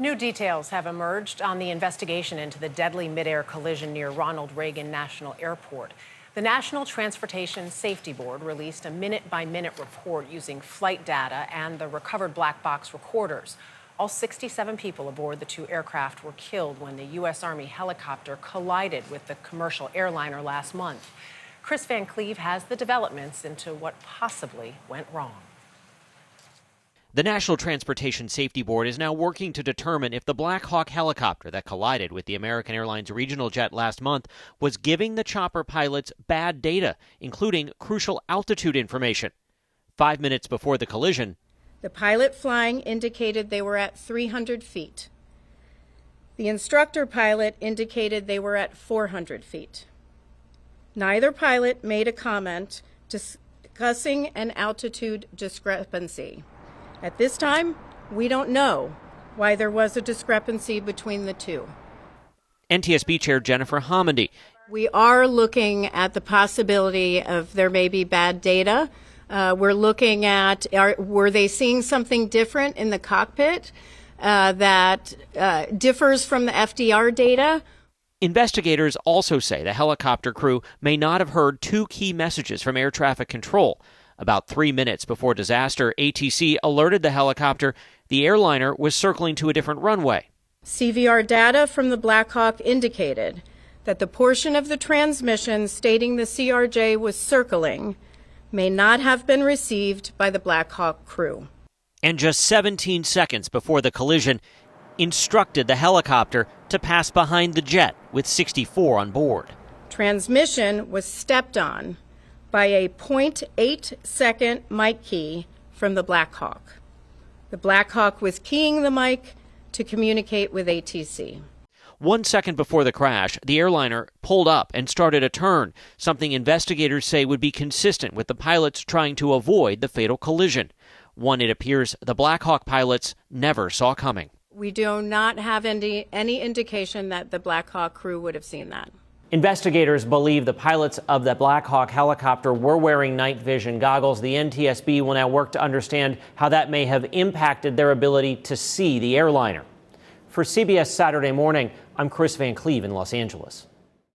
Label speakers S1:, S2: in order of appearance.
S1: New details have emerged on the investigation into the deadly midair collision near Ronald Reagan National Airport. The National Transportation Safety Board released a minute-by-minute report using flight data and the recovered black box recorders. All 67 people aboard the two aircraft were killed when the U.S. Army helicopter collided with the commercial airliner last month. Chris Van Cleve has the developments into what possibly went wrong.
S2: The National Transportation Safety Board is now working to determine if the Black Hawk helicopter that collided with the American Airlines regional jet last month was giving the chopper pilots bad data, including crucial altitude information. 5 minutes before the collision,
S3: the pilot flying indicated they were at 300 feet. The instructor pilot indicated they were at 400 feet. Neither pilot made a comment discussing an altitude discrepancy. At this time, we don't know why there was a discrepancy between the two.
S2: NTSB Chair Jennifer Homendy.
S3: We are looking at the possibility of there may be bad data. We're looking at, were they seeing something different in the cockpit that differs from the FDR data?
S2: Investigators also say the helicopter crew may not have heard two key messages from air traffic control. About 3 minutes before disaster, ATC alerted the helicopter the airliner was circling to a different runway.
S3: CVR data from the Black Hawk indicated that the portion of the transmission stating the CRJ was circling may not have been received by the Black Hawk crew.
S2: And just 17 seconds before the collision, instructed the helicopter to pass behind the jet with 64 on board.
S3: Transmission was stepped on by a 0.8-second mic key from the Black Hawk. The Black Hawk was keying the mic to communicate with ATC.
S2: 1 second before the crash, the airliner pulled up and started a turn, something investigators say would be consistent with the pilots trying to avoid the fatal collision, one it appears the Black Hawk pilots never saw coming.
S3: We do not have any indication that the Black Hawk crew would have seen that.
S2: Investigators believe the pilots of the Black Hawk helicopter were wearing night vision goggles. The NTSB will now work to understand how that may have impacted their ability to see the airliner. For CBS Saturday Morning, I'm Chris Van Cleve in Los Angeles.